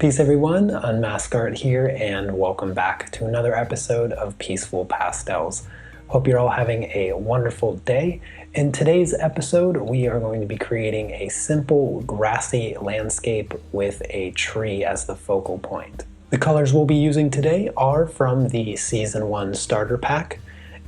Peace everyone, Unmask Art here, and welcome back to another episode of Peaceful Pastels. Hope you're all having a wonderful day. In today's episode, we are going to be creating a simple grassy landscape with a tree as the focal point. The colors we'll be using today are from the Season 1 Starter Pack.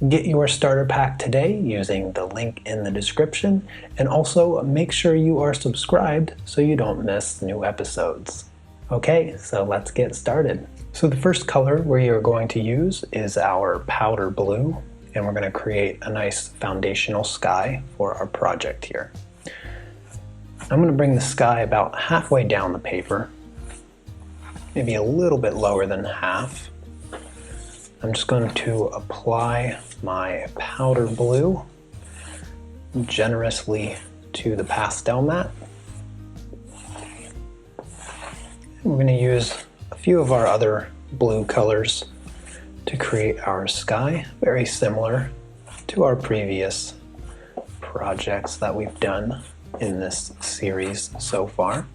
Get your starter pack today using the link in the description, and also make sure you are subscribed so you don't miss new episodes. Okay, so let's get started. So the first color we are going to use is our powder blue, and we're going to create a nice foundational sky for our project here. I'm going to bring the sky about halfway down the paper, maybe a little bit lower than half. I'm just going to apply my powder blue generously to the pastel mat. We're going to use a few of our other blue colors to create our sky, very similar to our previous projects that we've done in this series so far.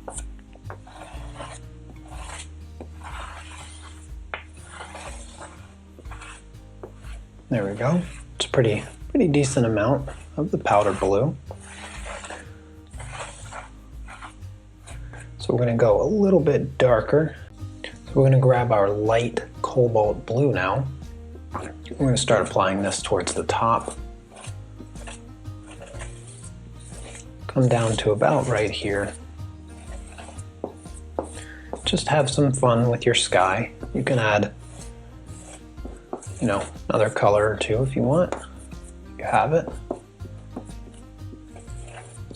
There we go. It's a pretty decent amount of the powder blue. So we're going to go a little bit darker. So we're going to grab our light cobalt blue now. We're going to start applying this towards the top. Come down to about right here. Just have some fun with your sky. You can add, another color or two if you want. You have it.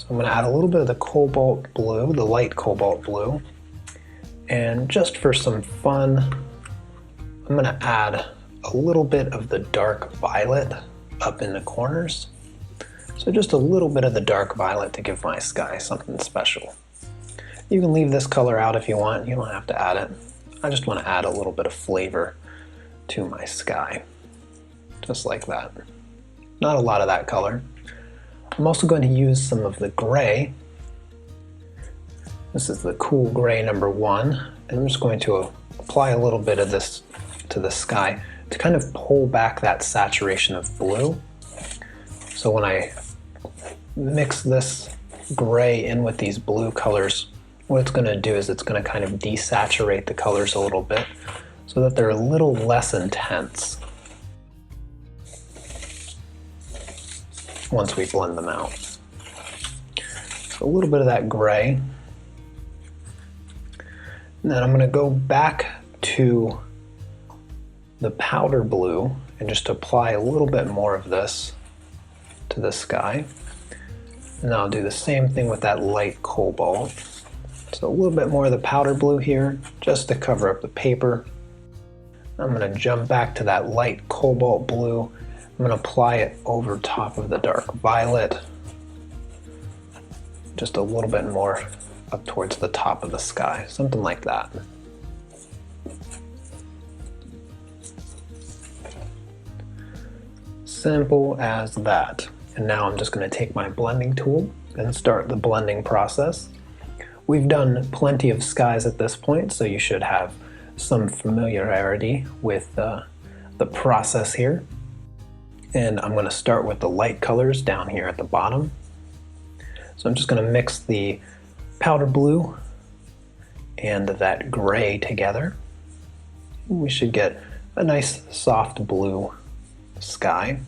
I'm going to add a little bit of the cobalt blue, the light cobalt blue, and just for some fun, I'm going to add a little bit of the dark violet up in the corners. So just a little bit of the dark violet to give my sky something special. You can leave this color out if you want, you don't have to add it. I just want to add a little bit of flavor to my sky, just like that. Not a lot of that color. I'm also going to use some of the gray. This is the cool gray number 1, and I'm just going to apply a little bit of this to the sky to kind of pull back that saturation of blue. So when I mix this gray in with these blue colors, what it's going to do is it's going to kind of desaturate the colors a little bit so that they're a little less intense once we blend them out. So a little bit of that gray. And then I'm going to go back to the powder blue and just apply a little bit more of this to the sky. And I'll do the same thing with that light cobalt. So a little bit more of the powder blue here just to cover up the paper. I'm going to jump back to that light cobalt blue. I'm going to apply it over top of the dark violet, just a little bit more up towards the top of the sky, something like that. Simple as that. And now I'm just going to take my blending tool and start the blending process. We've done plenty of skies at this point, so you should have some familiarity with the process here. And I'm going to start with the light colors down here at the bottom. So I'm just going to mix the powder blue and that gray together. We should get a nice soft blue sky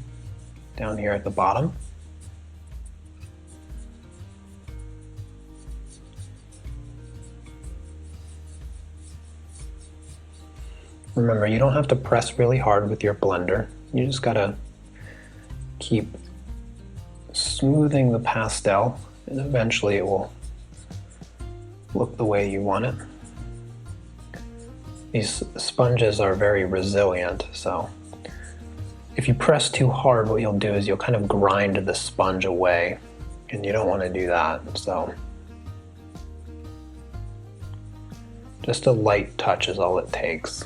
down here at the bottom. Remember, you don't have to press really hard with your blender. You just gotta keep smoothing the pastel, and eventually it will look the way you want it. These sponges are very resilient, so if you press too hard, what you'll do is you'll kind of grind the sponge away, and you don't want to do that. So just a light touch is all it takes.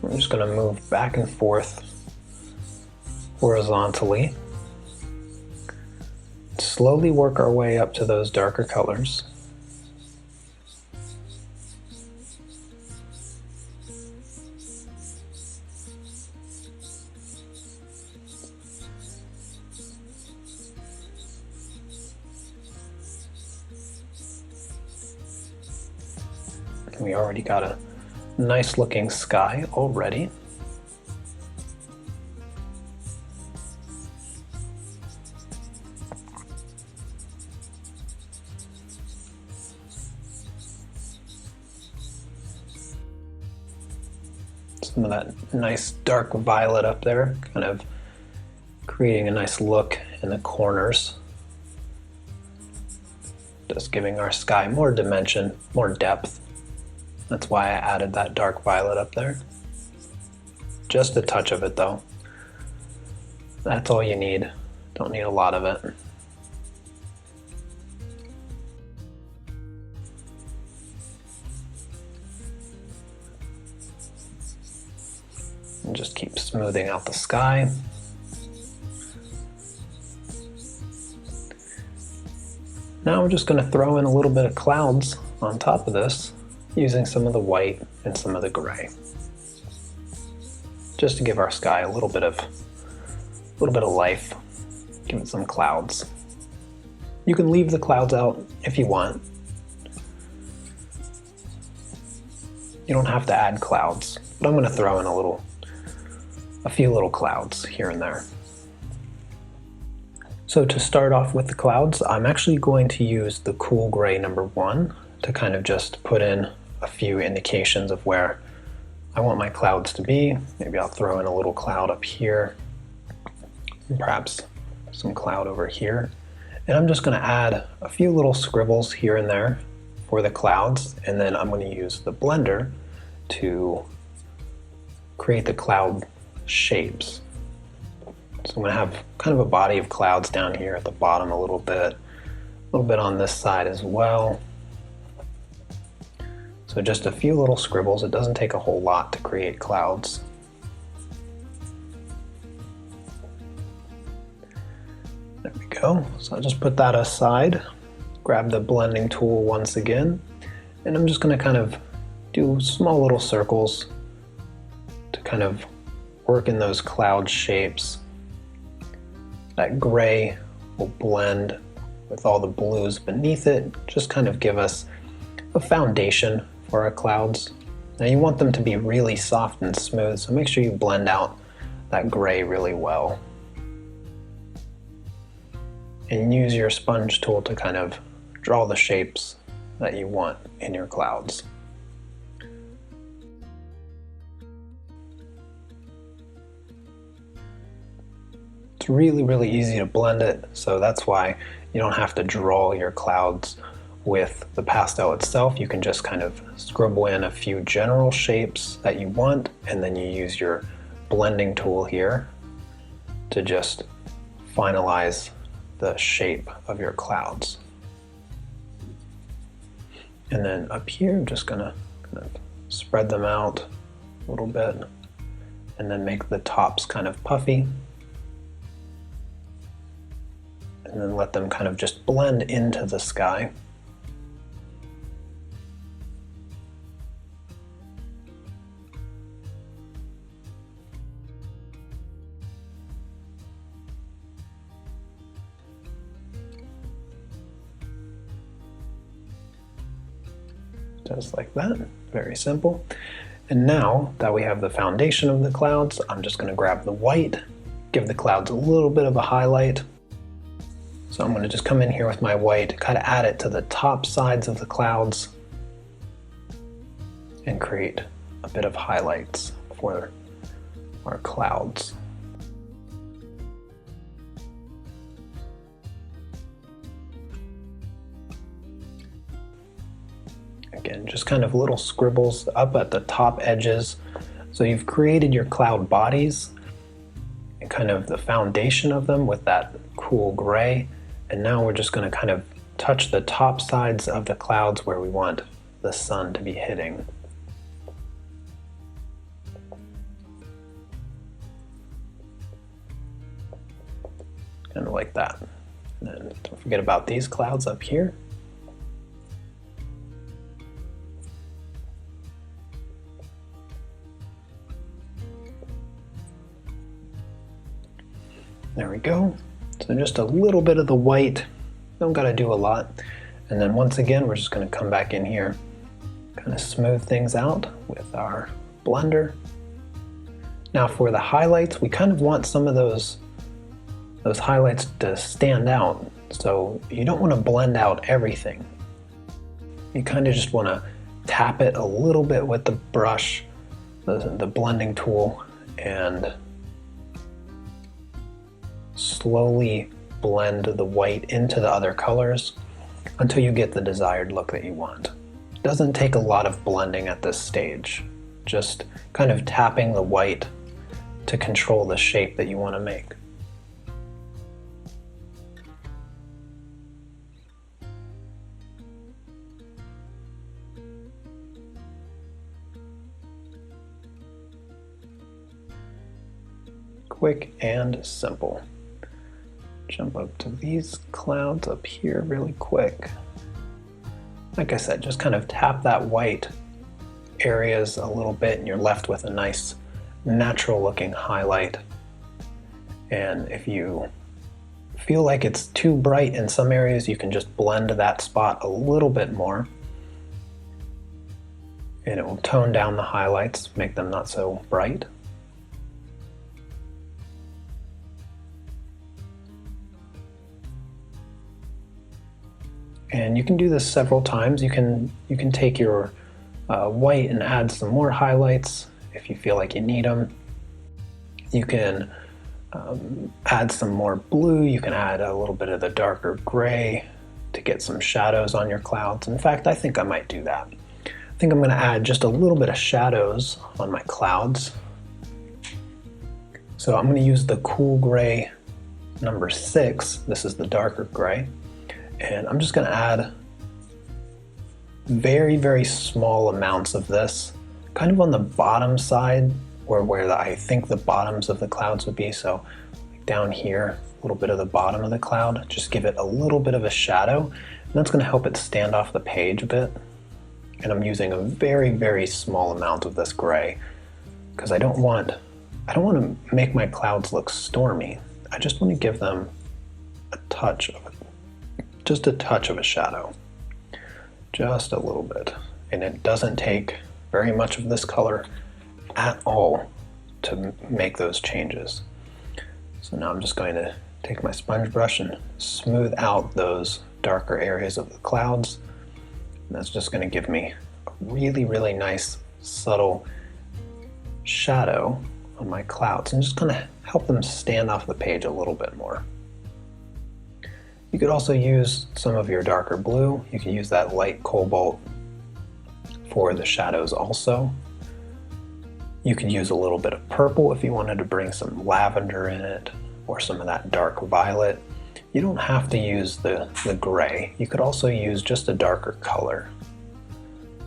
I'm just going to move back and forth horizontally. Slowly work our way up to those darker colors. And we already got a nice looking sky already. Some of that nice dark violet up there, kind of creating a nice look in the corners. Just giving our sky more dimension, more depth. That's why I added that dark violet up there. Just a touch of it though. That's all you need. Don't need a lot of it. And just keep smoothing out the sky. Now we're just going to throw in a little bit of clouds on top of this, using some of the white and some of the gray, just to give our sky a little bit of life. Give it some clouds. You can leave the clouds out if you want. You don't have to add clouds, but I'm going to throw in a few little clouds here and there. So to start off with the clouds, I'm actually going to use the cool gray number 1 to kind of just put in a few indications of where I want my clouds to be. Maybe I'll throw in a little cloud up here, and perhaps some cloud over here. And I'm just going to add a few little scribbles here and there for the clouds, and then I'm going to use the blender to create the cloud shapes. So I'm going to have kind of a body of clouds down here at the bottom a little bit on this side as well. So just a few little scribbles. It doesn't take a whole lot to create clouds. There we go. So I'll just put that aside, grab the blending tool once again, and I'm just going to kind of do small little circles to kind of work in those cloud shapes. That gray will blend with all the blues beneath it, just kind of give us a foundation for our clouds. Now you want them to be really soft and smooth, so make sure you blend out that gray really well. And use your sponge tool to kind of draw the shapes that you want in your clouds. It's really, really easy to blend it, so that's why you don't have to draw your clouds with the pastel itself. You can just kind of scribble in a few general shapes that you want, and then you use your blending tool here to just finalize the shape of your clouds. And then up here, I'm just gonna kind of spread them out a little bit and then make the tops kind of puffy. And then let them kind of just blend into the sky. Just like that, very simple. And now that we have the foundation of the clouds, I'm just going to grab the white, give the clouds a little bit of a highlight. So I'm going to just come in here with my white, kind of add it to the top sides of the clouds and create a bit of highlights for our clouds. Again, just kind of little scribbles up at the top edges. So you've created your cloud bodies and kind of the foundation of them with that cool gray. And now we're just going to kind of touch the top sides of the clouds where we want the sun to be hitting. kind of like that. And then don't forget about these clouds up here. There we go. So just a little bit of the white, don't gotta do a lot. And then once again, we're just gonna come back in here, kind of smooth things out with our blender. Now for the highlights, we kind of want some of those highlights to stand out. So you don't want to blend out everything. You kind of just want to tap it a little bit with the brush, the blending tool, and slowly blend the white into the other colors until you get the desired look that you want. It doesn't take a lot of blending at this stage, just kind of tapping the white to control the shape that you want to make. Quick and simple. Jump up to these clouds up here really quick. Like I said, just kind of tap that white areas a little bit and you're left with a nice natural looking highlight. And if you feel like it's too bright in some areas, you can just blend that spot a little bit more. And it will tone down the highlights, make them not so bright. And you can do this several times. You can take your white and add some more highlights if you feel like you need them. You can add some more blue. You can add a little bit of the darker gray to get some shadows on your clouds. In fact, I think I might do that. I think I'm going to add just a little bit of shadows on my clouds. So I'm going to use the cool gray number 6. This is the darker gray. And I'm just going to add very, very small amounts of this, kind of on the bottom side, or where I think the bottoms of the clouds would be. So down here, a little bit of the bottom of the cloud, just give it a little bit of a shadow, and that's going to help it stand off the page a bit. And I'm using a very, very small amount of this gray because I don't want to make my clouds look stormy. I just want to give them a touch of it. Just a touch of a shadow, just a little bit. And it doesn't take very much of this color at all to make those changes. So now I'm just going to take my sponge brush and smooth out those darker areas of the clouds. And that's just going to give me a really, really nice, subtle shadow on my clouds and just going to help them stand off the page a little bit more. You could also use some of your darker blue. You can use that light cobalt for the shadows also. You could use a little bit of purple if you wanted to bring some lavender in it, or some of that dark violet. You don't have to use the gray. You could also use just a darker color.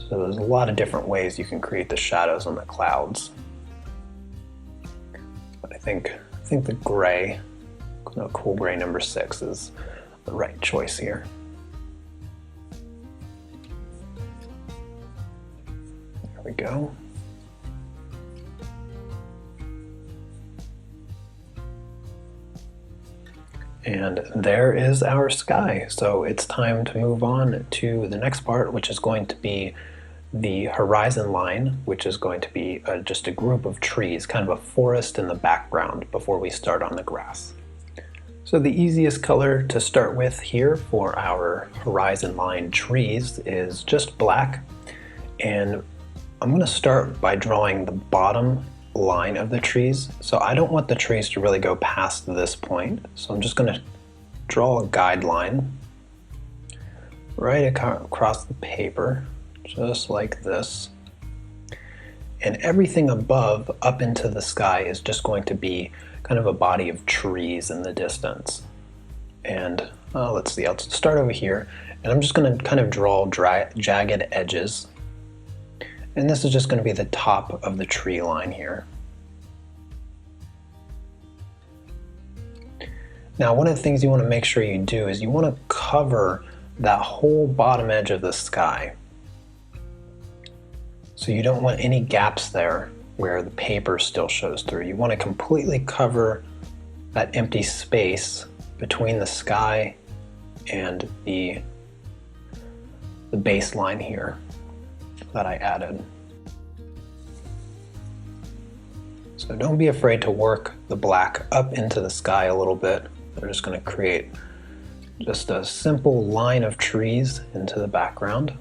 So there's a lot of different ways you can create the shadows on the clouds. But I think the gray, cool gray number 6 is the right choice here. There we go. And there is our sky. So it's time to move on to the next part, which is going to be the horizon line, which is going to be just a group of trees, kind of a forest in the background before we start on the grass. So the easiest color to start with here for our horizon line trees is just black. And I'm going to start by drawing the bottom line of the trees. So I don't want the trees to really go past this point. So I'm just going to draw a guideline right across the paper, just like this. And everything above, up into the sky, is just going to be kind of a body of trees in the distance. And let's see, I'll start over here, and I'm just going to kind of draw jagged edges. And this is just going to be the top of the tree line here. Now, one of the things you want to make sure you do is you want to cover that whole bottom edge of the sky. So you don't want any gaps there where the paper still shows through. You want to completely cover that empty space between the sky and the baseline here that I added. So don't be afraid to work the black up into the sky a little bit. We're just going to create just a simple line of trees into the background.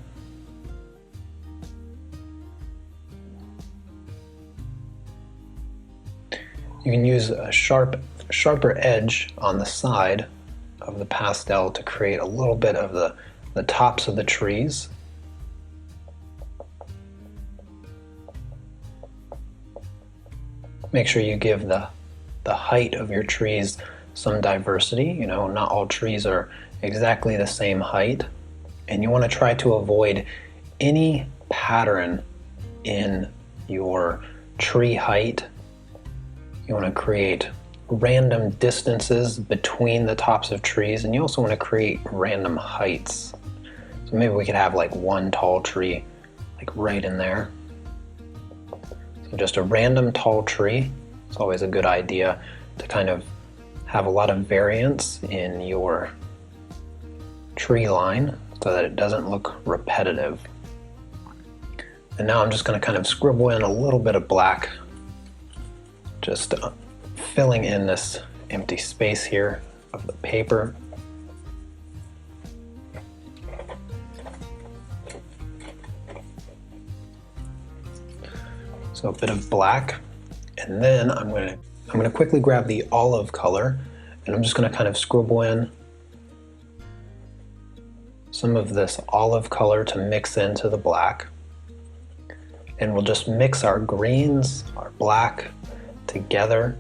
You can use a sharper edge on the side of the pastel to create a little bit of the tops of the trees. Make sure you give the height of your trees some diversity. You know, not all trees are exactly the same height, and you want to try to avoid any pattern in your tree height. You want to create random distances between the tops of trees, and you also want to create random heights. So maybe we could have like one tall tree like right in there. So just a random tall tree. It's always a good idea to kind of have a lot of variance in your tree line so that it doesn't look repetitive. And now I'm just going to kind of scribble in a little bit of black, just filling in this empty space here of the paper. So a bit of black, and then I'm going to quickly grab the olive color, and I'm just going to kind of scribble in some of this olive color to mix into the black. And we'll just mix our greens, our black together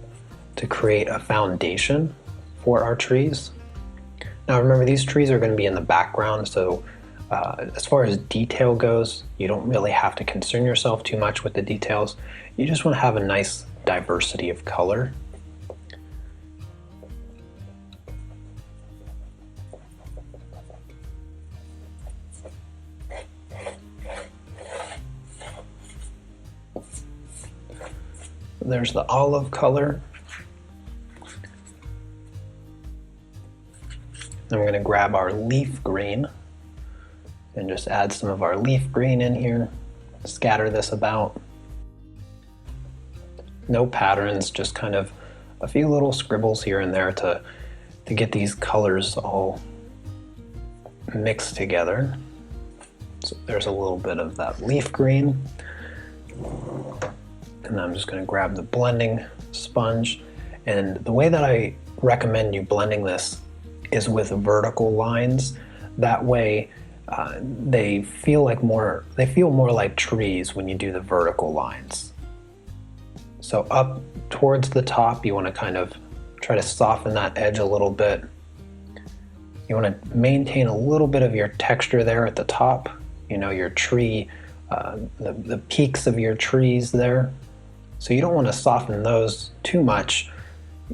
to create a foundation for our trees. Now remember, these trees are going to be in the background, so as far as detail goes, you don't really have to concern yourself too much with the details. You just want to have a nice diversity of color. There's the olive color. Then we're going to grab our leaf green and just add some of our leaf green in here. Scatter this about. No patterns, just kind of a few little scribbles here and there to get these colors all mixed together. So there's a little bit of that leaf green. And I'm just going to grab the blending sponge. And the way that I recommend you blending this is with vertical lines. That way they feel more like trees when you do the vertical lines. So up towards the top, you want to kind of try to soften that edge a little bit. You want to maintain a little bit of your texture there at the top, you know, your tree, the peaks of your trees there. So you don't want to soften those too much.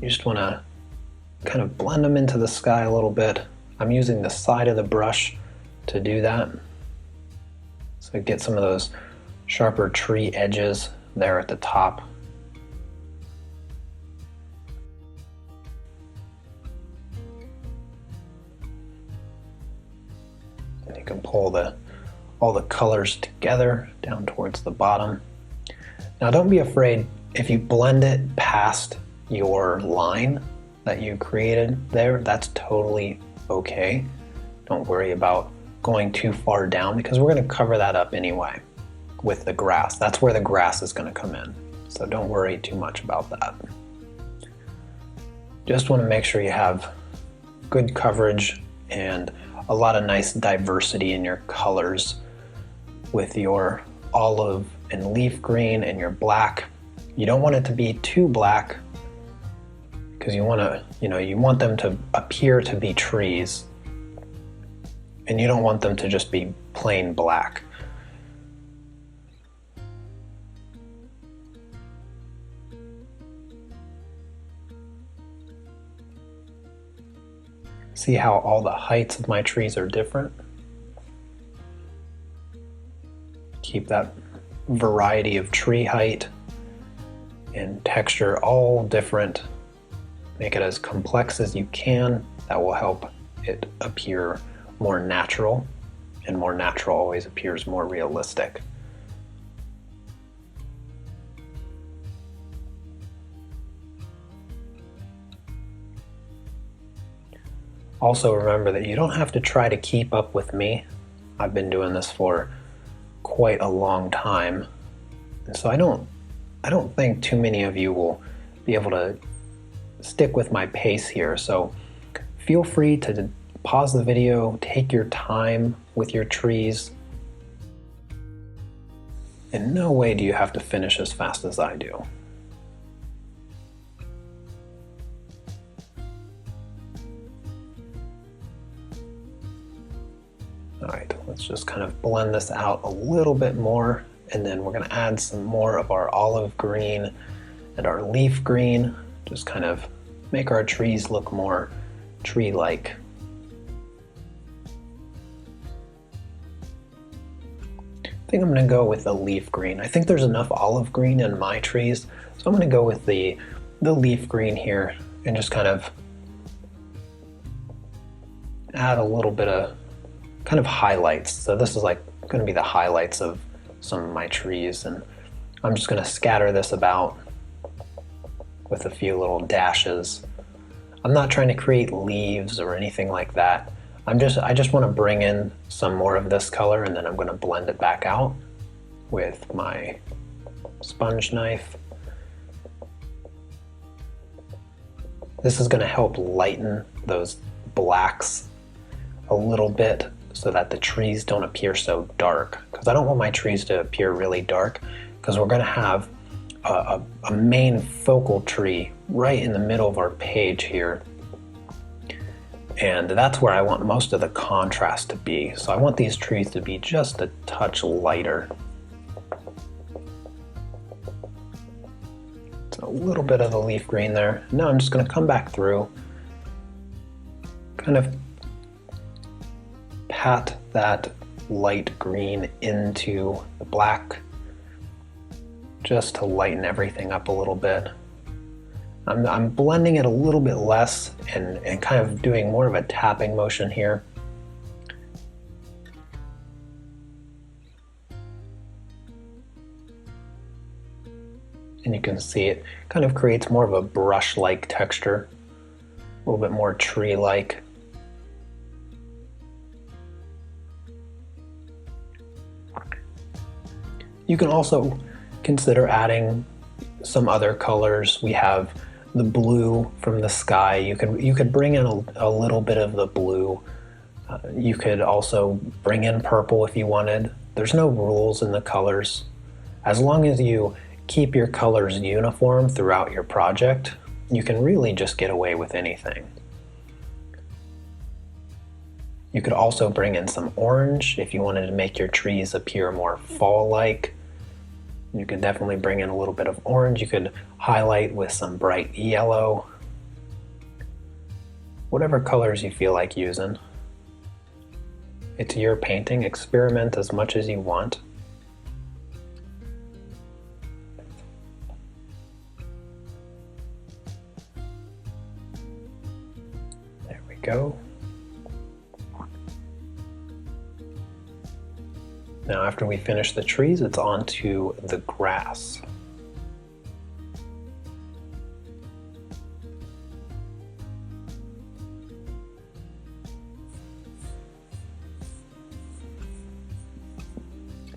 You just want to kind of blend them into the sky a little bit. I'm using the side of the brush to do that. So get some of those sharper tree edges there at the top. And you can pull all the colors together down towards the bottom. Now don't be afraid if you blend it past your line that you created there, that's totally okay. Don't worry about going too far down because we're going to cover that up anyway with the grass. That's where the grass is going to come in. So don't worry too much about that. Just want to make sure you have good coverage and a lot of nice diversity in your colors with your olive and leaf green and your black. You don't want it to be too black because you want them to appear to be trees, and you don't want them to just be plain black. See how all the heights of my trees are different? Keep that variety of tree height and texture all different. Make it as complex as you can. That will help it appear more natural, and more natural always appears more realistic. Also remember that you don't have to try to keep up with me. I've been doing this for quite a long time, and so I don't think too many of you will be able to stick with my pace here. So feel free to pause the video, take your time with your trees. In no way do you have to finish as fast as I do. All right, let's just kind of blend this out a little bit more, and then we're going to add some more of our olive green and our leaf green. Just kind of make our trees look more tree-like. I think I'm going to go with the leaf green. I think there's enough olive green in my trees, so I'm going to go with the leaf green here and just kind of add a little bit of kind of highlights. So this is like going to be the highlights of some of my trees, and I'm just going to scatter this about with a few little dashes. I'm not trying to create leaves or anything like that. I just want to bring in some more of this color, and then I'm going to blend it back out with my sponge knife. This is going to help lighten those blacks a little bit so that the trees don't appear so dark, because I don't want my trees to appear really dark, because we're going to have a main focal tree right in the middle of our page here, and that's where I want most of the contrast to be. So I want these trees to be just a touch lighter. So a little bit of the leaf green there. Now I'm just going to come back through, kind of pat that light green into the black, just to lighten everything up a little bit. I'm blending it a little bit less and kind of doing more of a tapping motion here. And you can see it kind of creates more of a brush-like texture, a little bit more tree-like. You can also consider adding some other colors. We have the blue from the sky. You could bring in a little bit of the blue. You could also bring in purple if you wanted. There's no rules in the colors. As long as you keep your colors uniform throughout your project, you can really just get away with anything. You could also bring in some orange if you wanted to make your trees appear more fall-like. You could definitely bring in a little bit of orange. You could highlight with some bright yellow. Whatever colors you feel like using. It's your painting. Experiment as much as you want. There we go. Now after we finish the trees, it's on to the grass.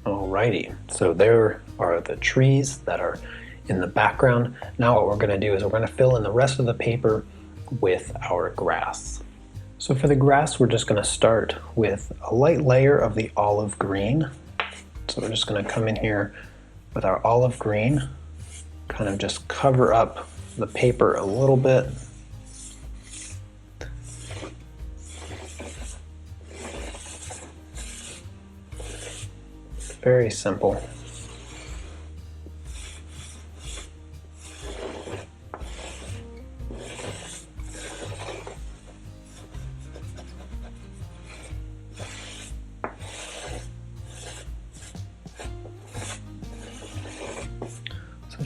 Alrighty, so there are the trees that are in the background. Now what we're going to do is we're going to fill in the rest of the paper with our grass. So for the grass, we're just going to start with a light layer of the olive green. So we're just going to come in here with our olive green, kind of just cover up the paper a little bit. Very simple.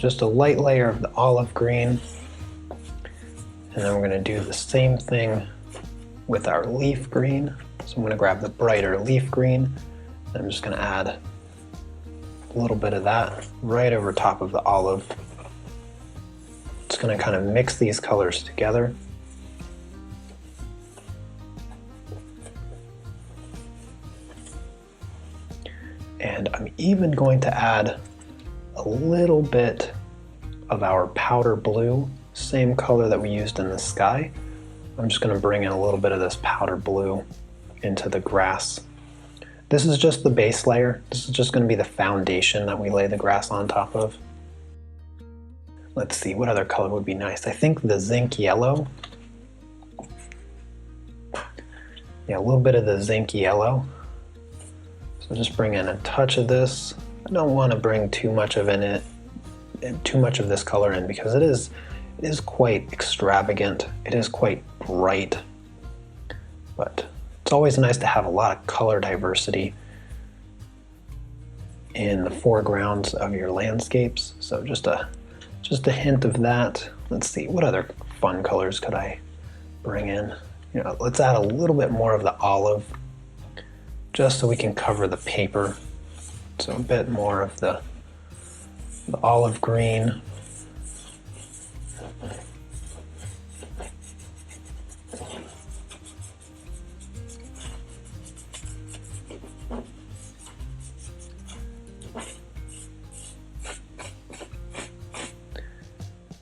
just a light layer of the olive green. And then we're going to do the same thing with our leaf green. So I'm going to grab the brighter leaf green. And I'm just going to add a little bit of that right over top of the olive. It's going to kind of mix these colors together. And I'm even going to add a little bit of our powder blue, same color that we used in the sky. I'm just going to bring in a little bit of this powder blue into the grass. This is just the base layer. This is just going to be the foundation that we lay the grass on top of. Let's see, what other color would be nice? I think the zinc yellow. Yeah, a little bit of the zinc yellow. So just bring in a touch of this. I don't want to bring too much of this color in because it is quite extravagant. It is quite bright. But it's always nice to have a lot of color diversity in the foregrounds of your landscapes. So just a hint of that. Let's see, what other fun colors could I bring in? You know, let's add a little bit more of the olive, just so we can cover the paper. So a bit more of the olive green.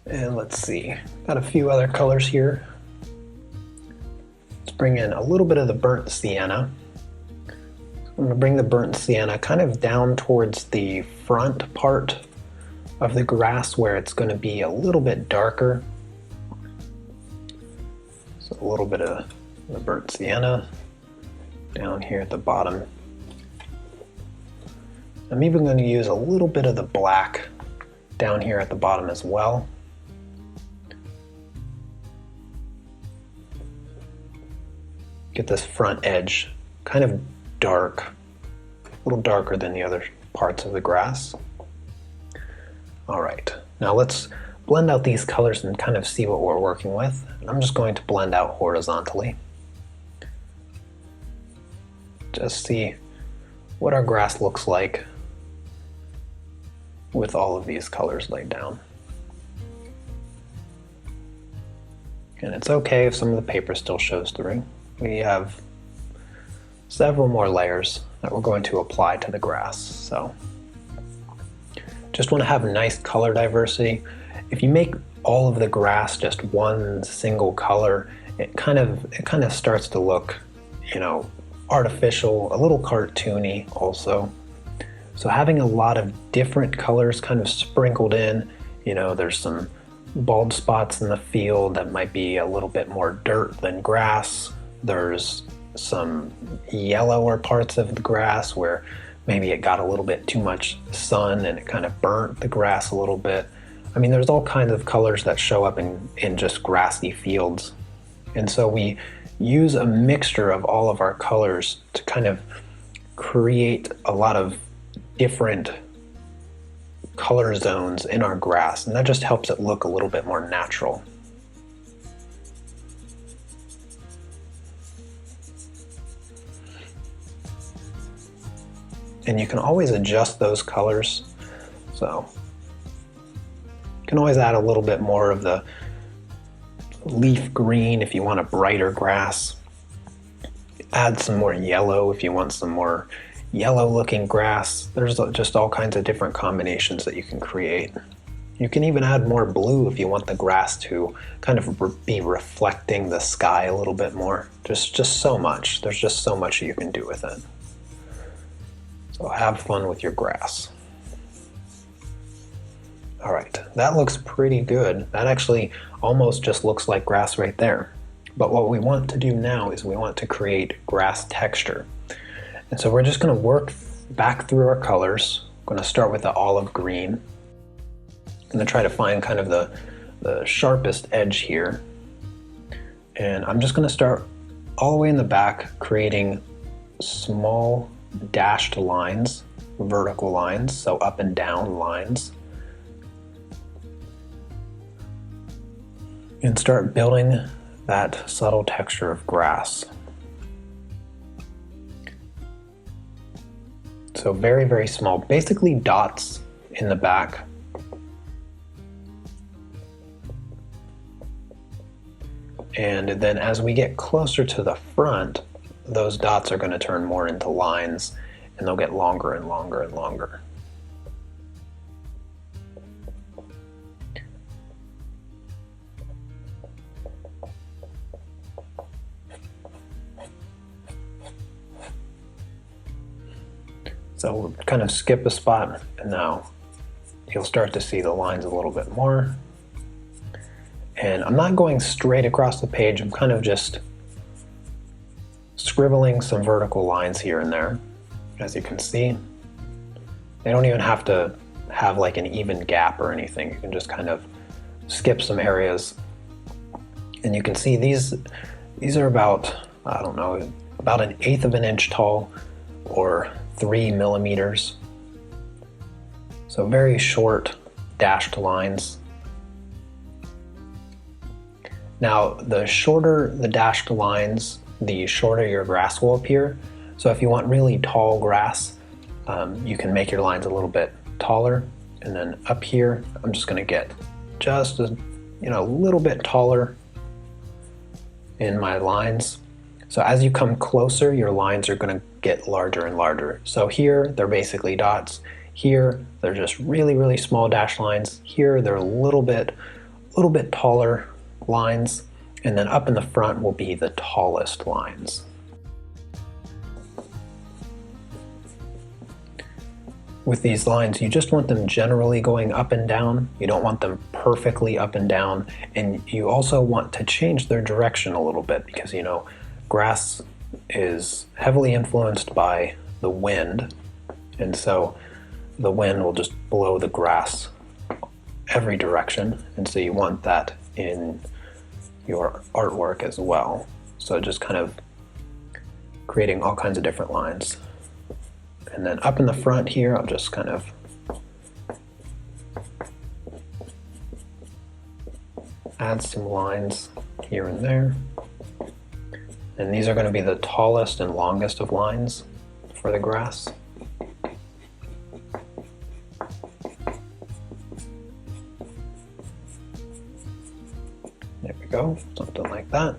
And let's see, got a few other colors here. Let's bring in a little bit of the burnt sienna. I'm going to bring the burnt sienna kind of down towards the front part of the grass where it's going to be a little bit darker. So a little bit of the burnt sienna down here at the bottom. I'm even going to use a little bit of the black down here at the bottom as well. Get this front edge kind of dark, a little darker than the other parts of the grass. All right, now let's blend out these colors and kind of see what we're working with. And I'm just going to blend out horizontally. Just see what our grass looks like with all of these colors laid down. And it's okay if some of the paper still shows through. We have several more layers that we're going to apply to the grass. So just want to have a nice color diversity. If you make all of the grass just one single color, it kind of starts to look, you know, artificial, a little cartoony also. So having a lot of different colors kind of sprinkled in, you know, there's some bald spots in the field that might be a little bit more dirt than grass. There's some yellower parts of the grass where maybe it got a little bit too much sun and it kind of burnt the grass a little bit. I mean, there's all kinds of colors that show up in just grassy fields. And so we use a mixture of all of our colors to kind of create a lot of different color zones in our grass, and that just helps it look a little bit more natural. And you can always adjust those colors. So you can always add a little bit more of the leaf green if you want a brighter grass. Add some more yellow if you want some more yellow looking grass. There's just all kinds of different combinations that you can create. You can even add more blue if you want the grass to kind of be reflecting the sky a little bit more. Just so much. There's just so much you can do with it. So have fun with your grass. All right, that looks pretty good. That actually almost just looks like grass right there. But what we want to do now is we want to create grass texture. And so we're just going to work back through our colors. I'm going to start with the olive green. I'm going to try to find kind of the sharpest edge here. And I'm just going to start all the way in the back, creating small dashed lines, vertical lines, so up and down lines. and start building that subtle texture of grass. So very, very small, basically dots in the back. And then as we get closer to the front, those dots are going to turn more into lines, and they'll get longer and longer and longer. So we'll kind of skip a spot, and now you'll start to see the lines a little bit more. And I'm not going straight across the page, I'm kind of just scribbling some vertical lines here and there, as you can see. They don't even have to have like an even gap or anything. You can just kind of skip some areas. And you can see these are about, I don't know, about 1/8 of an inch tall, or 3 millimeters. So very short dashed lines. Now, the shorter the dashed lines, the shorter your grass will appear. So if you want really tall grass, you can make your lines a little bit taller. And then up here, I'm just gonna get just a little bit taller in my lines. So as you come closer, your lines are gonna get larger and larger. So here, they're basically dots. Here, they're just really, really small dashed lines. Here, they're a little bit taller lines. And then up in the front will be the tallest lines. With these lines, you just want them generally going up and down. You don't want them perfectly up and down. And you also want to change their direction a little bit because, grass is heavily influenced by the wind. And so the wind will just blow the grass every direction. And so you want that in your artwork as well. So just kind of creating all kinds of different lines. And then up in the front here, I'll just kind of add some lines here and there. And these are going to be the tallest and longest of lines for the grass. There we go, something like that.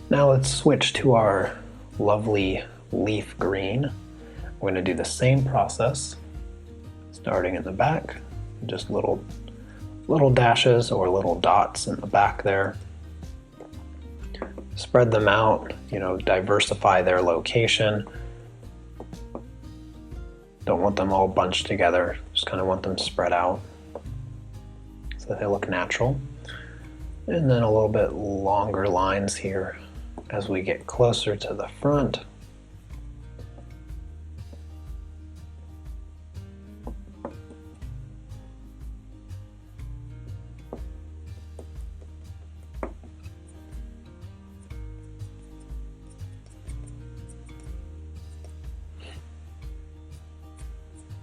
Now let's switch to our lovely leaf green. We're going to do the same process, starting in the back, just little dashes or little dots in the back there. Spread them out, diversify their location. Don't want them all bunched together, just kind of want them spread out so that they look natural. And then a little bit longer lines here as we get closer to the front.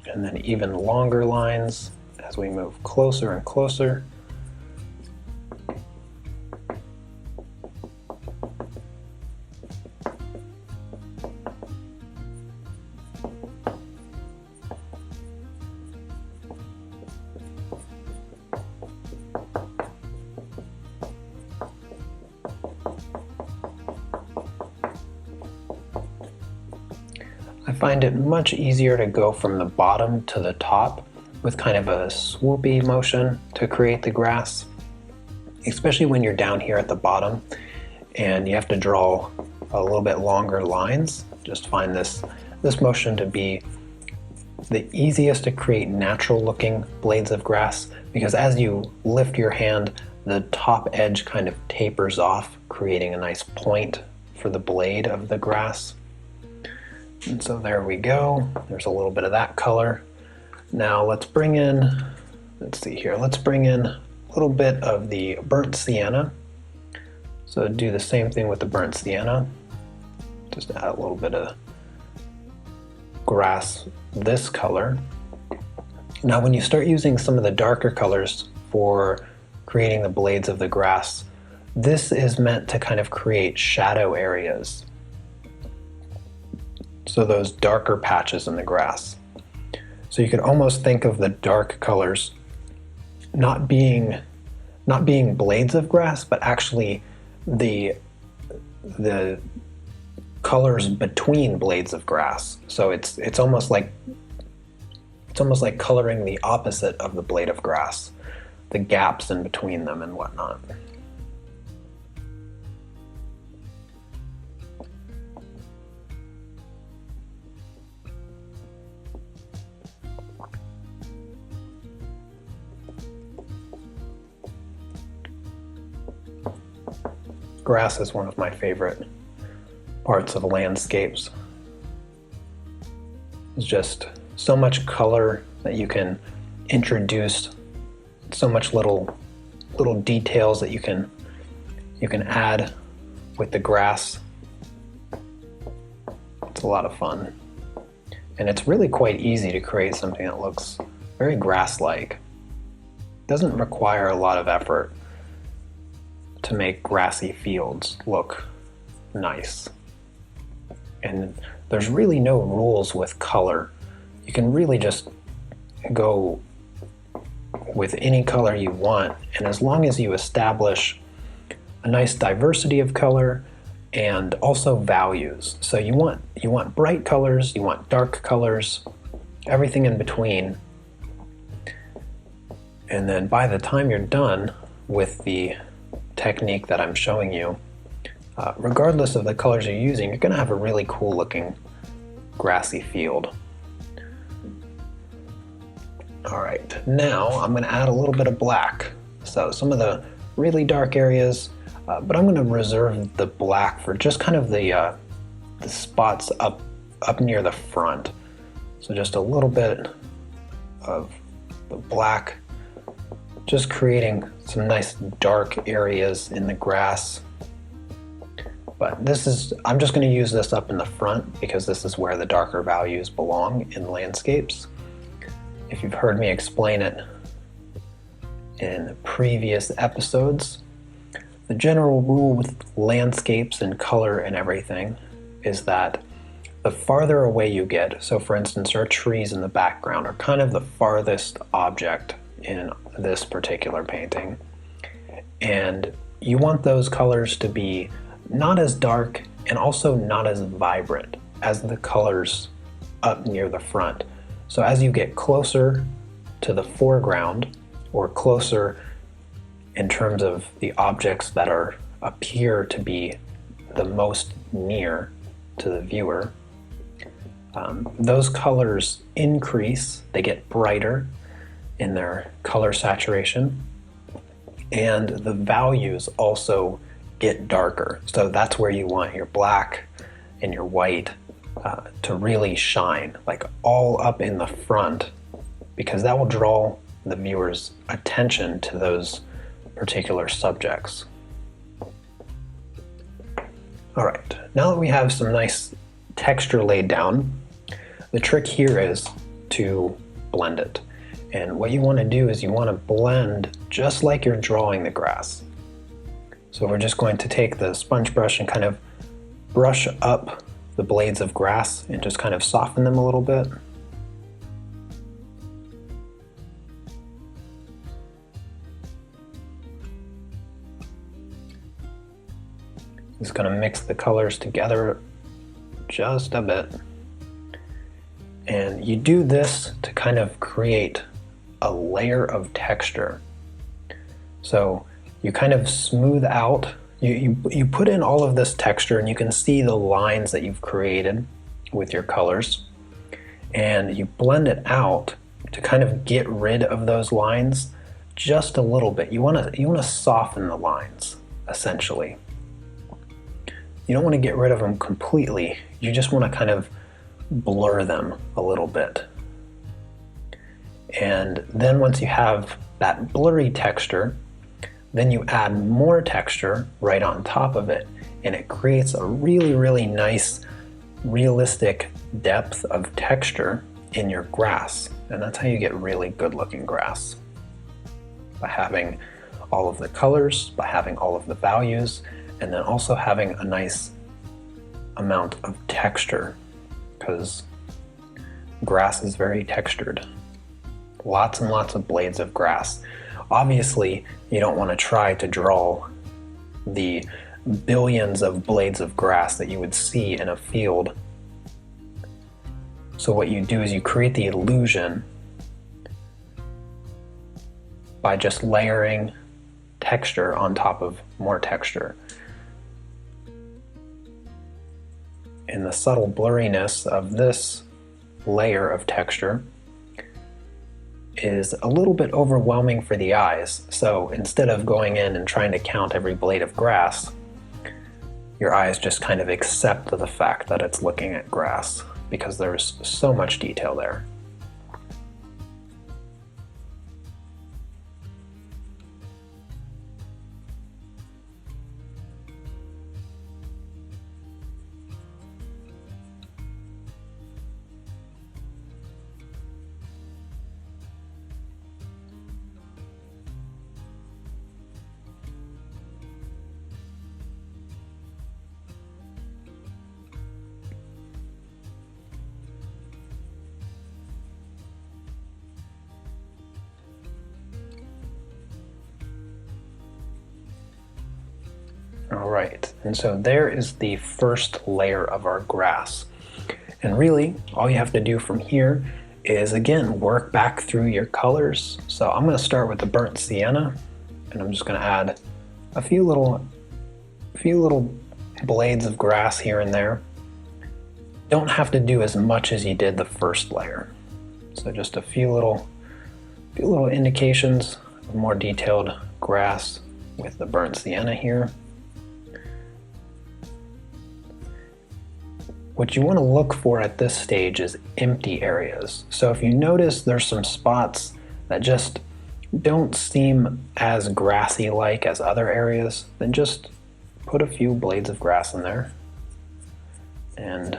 And then even longer lines as we move closer and closer. I find it much easier to go from the bottom to the top with kind of a swoopy motion to create the grass, especially when you're down here at the bottom and you have to draw a little bit longer lines. Just find this motion to be the easiest to create natural looking blades of grass, because as you lift your hand, the top edge kind of tapers off, creating a nice point for the blade of the grass. And so there we go. There's a little bit of that color. Now let's bring in, let's bring in a little bit of the burnt sienna. So do the same thing with the burnt sienna. Just add a little bit of grass this color. Now when you start using some of the darker colors for creating the blades of the grass, this is meant to kind of create shadow areas. So those darker patches in the grass. So you could almost think of the dark colors not being blades of grass, but actually the colors between blades of grass. So it's almost like coloring the opposite of the blade of grass, the gaps in between them and whatnot. Grass is one of my favorite parts of landscapes. It's just so much color that you can introduce, so much little details that you can add with the grass. It's a lot of fun. And it's really quite easy to create something that looks very grass-like. It doesn't require a lot of effort to make grassy fields look nice. And there's really no rules with color. You can really just go with any color you want, and as long as you establish a nice diversity of color and also values. So you want bright colors, you want dark colors, everything in between. And then by the time you're done with the technique that I'm showing you, regardless of the colors you're using, you're going to have a really cool looking grassy field. Alright, now I'm going to add a little bit of black. So some of the really dark areas, but I'm going to reserve the black for just kind of the spots up near the front. So just a little bit of the black, just creating some nice dark areas in the grass. But I'm just going to use this up in the front because this is where the darker values belong in landscapes. If you've heard me explain it in previous episodes, the general rule with landscapes and color and everything is that the farther away you get, so for instance our trees in the background are kind of the farthest object in this particular painting, and you want those colors to be not as dark and also not as vibrant as the colors up near the front. So as you get closer to the foreground, or closer in terms of the objects that appear to be the most near to the viewer, those colors increase, they get brighter in their color saturation, and the values also get darker. So that's where you want your black and your white to really shine, like all up in the front, because that will draw the viewer's attention to those particular subjects. Alright, now that we have some nice texture laid down, the trick here is to blend it. And what you want to do is you want to blend just like you're drawing the grass. So we're just going to take the sponge brush and kind of brush up the blades of grass and just kind of soften them a little bit. Just going to mix the colors together just a bit. And you do this to kind of create a layer of texture. So you kind of smooth out, you put in all of this texture, and you can see the lines that you've created with your colors, and you blend it out to kind of get rid of those lines just a little bit. You want to soften the lines, essentially. You don't want to get rid of them completely, you just want to kind of blur them a little bit. And then once you have that blurry texture, then you add more texture right on top of it, and it creates a really, really nice, realistic depth of texture in your grass. And that's how you get really good looking grass, by having all of the colors, by having all of the values, and then also having a nice amount of texture, because grass is very textured. Lots and lots of blades of grass. Obviously, you don't want to try to draw the billions of blades of grass that you would see in a field. So what you do is you create the illusion by just layering texture on top of more texture. And the subtle blurriness of this layer of texture is a little bit overwhelming for the eyes. So instead of going in and trying to count every blade of grass, your eyes just kind of accept the fact that it's looking at grass, because there's so much detail there. All right, and so there is the first layer of our grass. And really, all you have to do from here is, again, work back through your colors. So I'm going to start with the burnt sienna, and I'm just going to add a few little blades of grass here and there. Don't have to do as much as you did the first layer. So just a few little indications of more detailed grass with the burnt sienna here. What you want to look for at this stage is empty areas. So if you notice there's some spots that just don't seem as grassy-like as other areas, then just put a few blades of grass in there and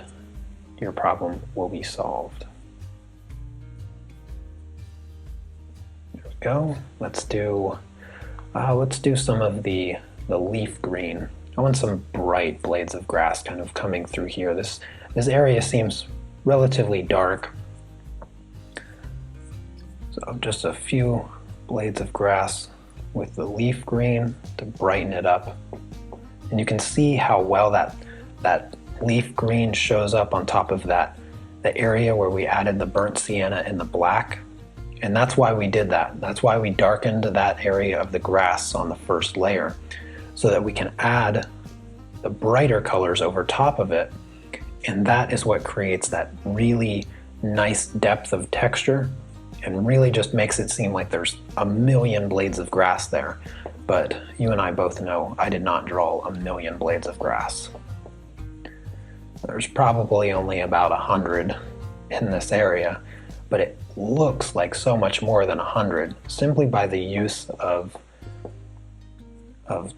your problem will be solved. There we go. Let's do some of the leaf green. I want some bright blades of grass kind of coming through here. This area seems relatively dark. So just a few blades of grass with the leaf green to brighten it up. And you can see how well that leaf green shows up on top of the area where we added the burnt sienna and the black. And that's why we did that. That's why we darkened that area of the grass on the first layer, so that we can add the brighter colors over top of it, and that is what creates that really nice depth of texture and really just makes it seem like there's a million blades of grass there. But you and I both know I did not draw a million blades of grass. There's probably only about 100 in this area, but it looks like so much more than 100 simply by the use of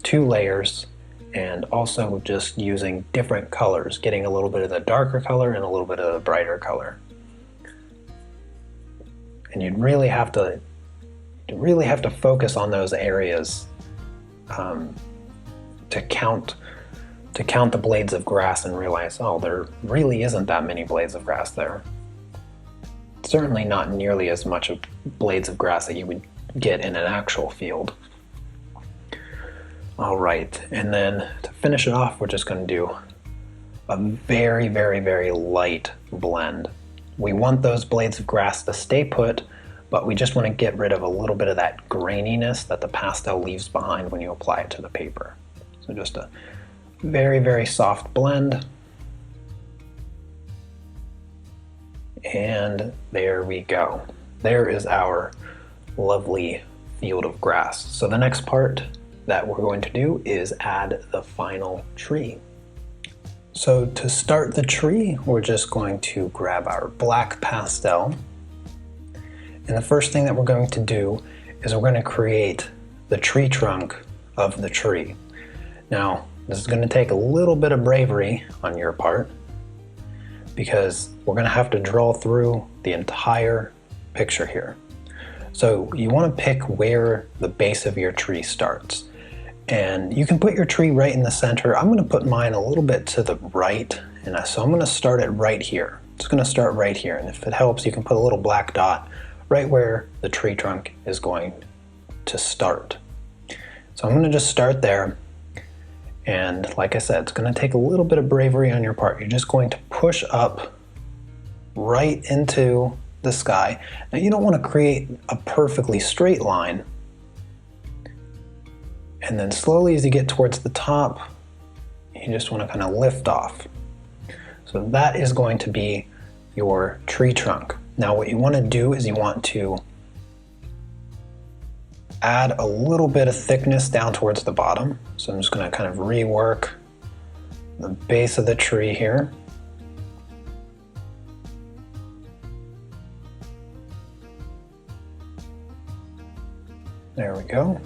two layers, and also just using different colors, getting a little bit of the darker color and a little bit of the brighter color. And you'd really have to focus on those areas to count the blades of grass and realize, oh, there really isn't that many blades of grass there. Certainly not nearly as much of blades of grass that you would get in an actual field. All right, and then to finish it off, we're just going to do a very, very, very light blend. We want those blades of grass to stay put, but we just want to get rid of a little bit of that graininess that the pastel leaves behind when you apply it to the paper. So just a very, very soft blend. And there we go. There is our lovely field of grass. So the next part that we're going to do is add the final tree. So to start the tree, we're just going to grab our black pastel. And the first thing that we're going to do is we're going to create the tree trunk of the tree. Now, this is going to take a little bit of bravery on your part, because we're going to have to draw through the entire picture here. So you want to pick where the base of your tree starts. And you can put your tree right in the center. I'm going to put mine a little bit to the right, and so I'm going to start it right here. It's going to start right here, and if it helps, you can put a little black dot right where the tree trunk is going to start. So I'm going to just start there, and like I said, it's going to take a little bit of bravery on your part. You're just going to push up right into the sky. Now you don't want to create a perfectly straight line, and then slowly as you get towards the top, you just want to kind of lift off. So that is going to be your tree trunk. Now what you want to do is you want to add a little bit of thickness down towards the bottom. So I'm just going to kind of rework the base of the tree here. There we go.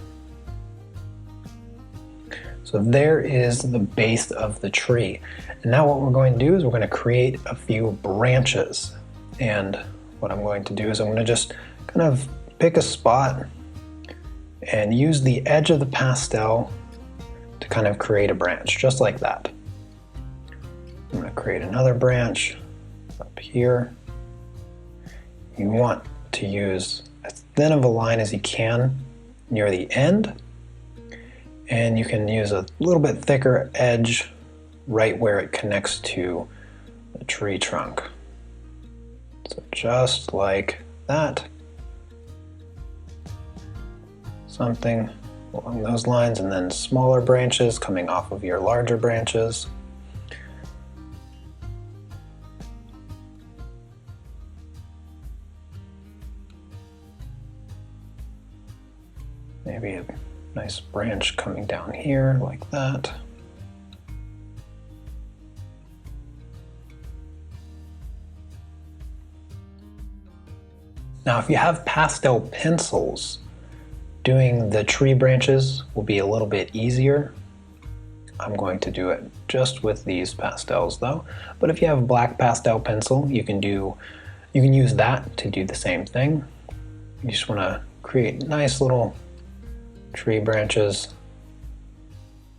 So there is the base of the tree. And now what we're going to do is we're going to create a few branches. And what I'm going to do is I'm going to just kind of pick a spot and use the edge of the pastel to kind of create a branch, just like that. I'm going to create another branch up here. You want to use as thin of a line as you can near the end, and you can use a little bit thicker edge right where it connects to the tree trunk. So just like that. Something along those lines, and then smaller branches coming off of your larger branches. Maybe a nice branch coming down here like that. Now if you have pastel pencils, doing the tree branches will be a little bit easier. I'm going to do it just with these pastels though. But if you have a black pastel pencil, you can use that to do the same thing. You just want to create nice little tree branches.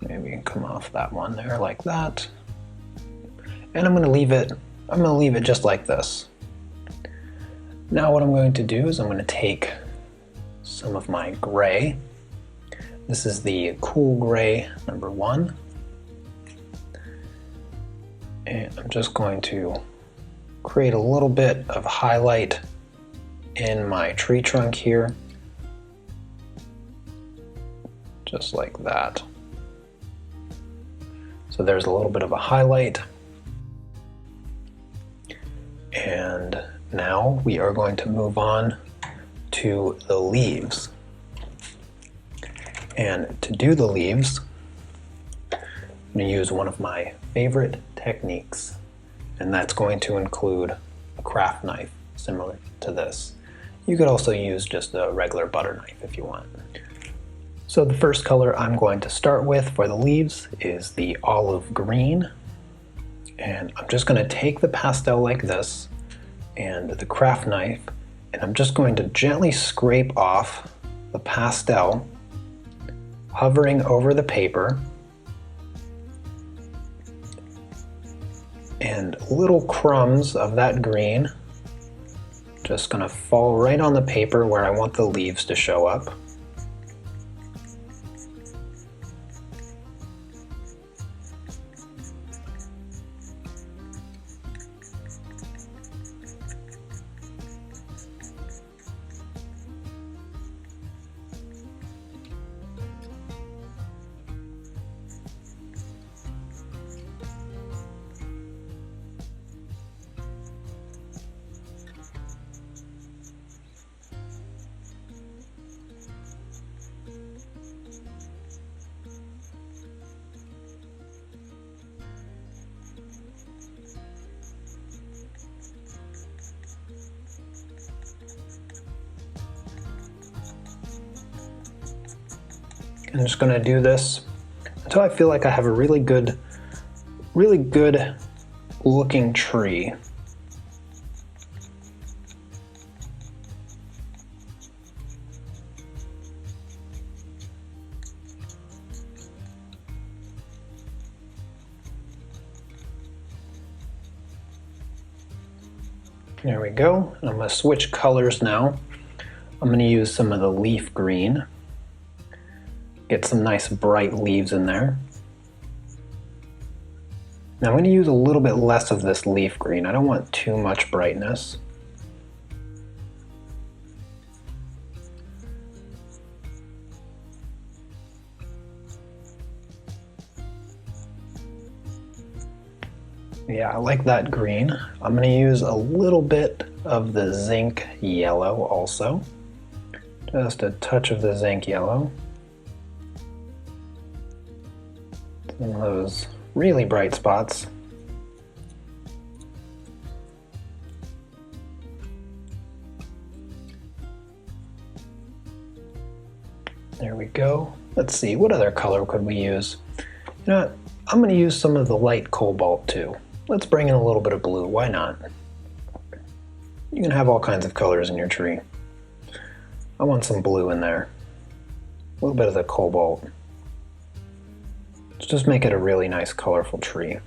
Maybe come off that one there like that. And I'm going to leave it just like this. Now what I'm going to do is I'm going to take some of my gray. This is the Cool Gray number 1. And I'm just going to create a little bit of highlight in my tree trunk here. Just like that. So there's a little bit of a highlight. And now we are going to move on to the leaves. And to do the leaves, I'm going to use one of my favorite techniques, and that's going to include a craft knife similar to this. You could also use just a regular butter knife if you want. So the first color I'm going to start with for the leaves is the olive green. And I'm just going to take the pastel like this and the craft knife, and I'm just going to gently scrape off the pastel, hovering over the paper, and little crumbs of that green just going to fall right on the paper where I want the leaves to show up. I'm just going to do this until I feel like I have a really good looking tree. There we go. I'm going to switch colors now. I'm going to use some of the leaf green. Get some nice bright leaves in there. Now I'm going to use a little bit less of this leaf green. I don't want too much brightness. Yeah, I like that green. I'm going to use a little bit of the zinc yellow also. Just a touch of the zinc yellow. Some of those really bright spots. There we go. Let's see, what other color could we use? You know what? I'm going to use some of the light cobalt too. Let's bring in a little bit of blue, why not? You can have all kinds of colors in your tree. I want some blue in there. A little bit of the cobalt. Let's just make it a really nice colorful tree.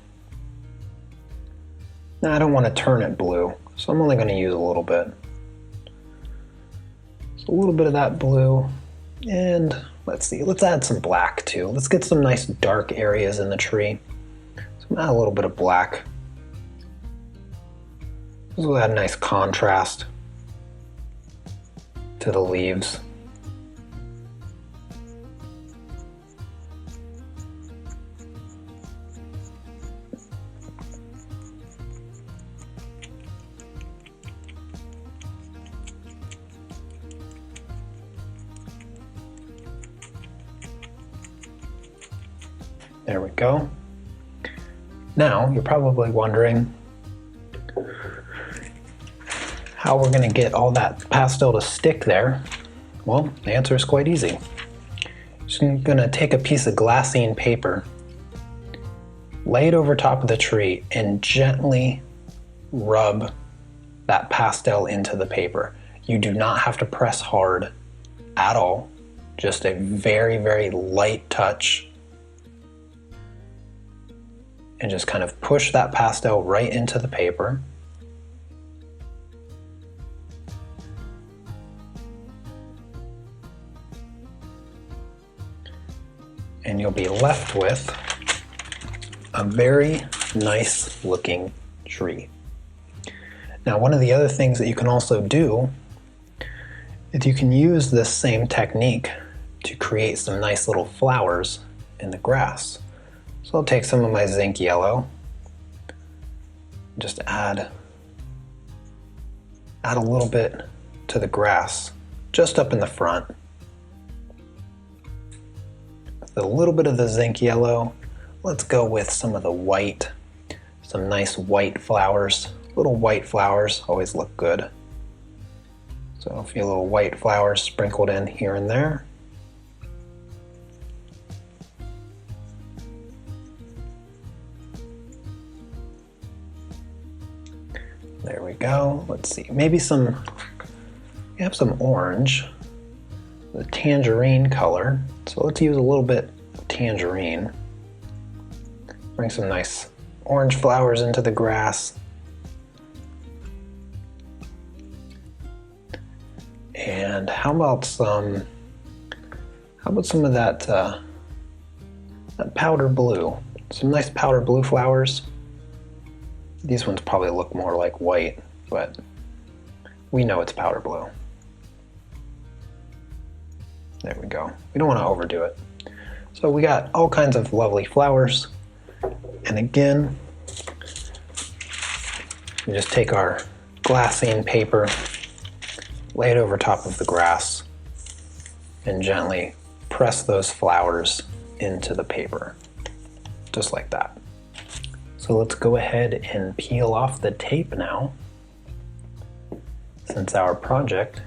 Now I don't want to turn it blue, so I'm only going to use a little bit. So a little bit of that blue, and let's see, let's add some black too. Let's get some nice dark areas in the tree. So add a little bit of black. This will add a nice contrast to the leaves. There we go. Now, you're probably wondering how we're going to get all that pastel to stick there. Well, the answer is quite easy. Just going to take a piece of glassine paper, lay it over top of the tree, and gently rub that pastel into the paper. You do not have to press hard at all, just a very, very light touch. And just kind of push that pastel right into the paper. And you'll be left with a very nice looking tree. Now, one of the other things that you can also do is you can use this same technique to create some nice little flowers in the grass. So I'll take some of my zinc yellow, just add a little bit to the grass, just up in the front. With a little bit of the zinc yellow, let's go with some of the white, some nice white flowers. Little white flowers always look good. So a few little white flowers sprinkled in here and there. There we go. Let's see, maybe we have some orange, the tangerine color. So let's use a little bit of tangerine. Bring some nice orange flowers into the grass. And how about some of that powder blue? Some nice powder blue flowers. These ones probably look more like white, but we know it's powder blue. There we go. We don't want to overdo it. So we got all kinds of lovely flowers. And again, we just take our glassine paper, lay it over top of the grass, and gently press those flowers into the paper, just like that. So let's go ahead and peel off the tape now, since our project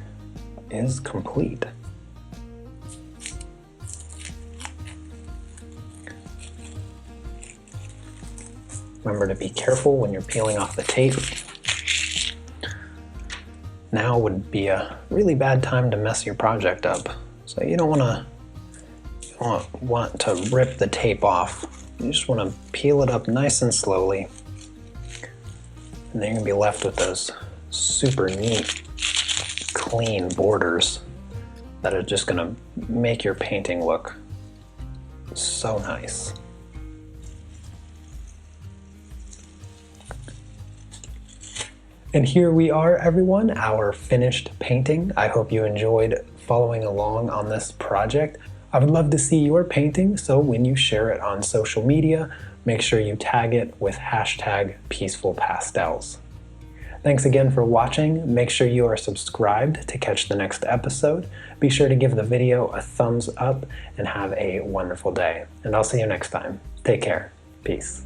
is complete. Remember to be careful when you're peeling off the tape. Now would be a really bad time to mess your project up. So you don't want to rip the tape off. You just want to peel it up nice and slowly. And then you're going to be left with those super neat, clean borders that are just gonna make your painting look so nice. And here we are, everyone, our finished painting. I hope you enjoyed following along on this project. I would love to see your painting, so when you share it on social media, make sure you tag it with hashtag Peaceful Pastels. Thanks again for watching. Make sure you are subscribed to catch the next episode. Be sure to give the video a thumbs up and have a wonderful day. And I'll see you next time. Take care. Peace.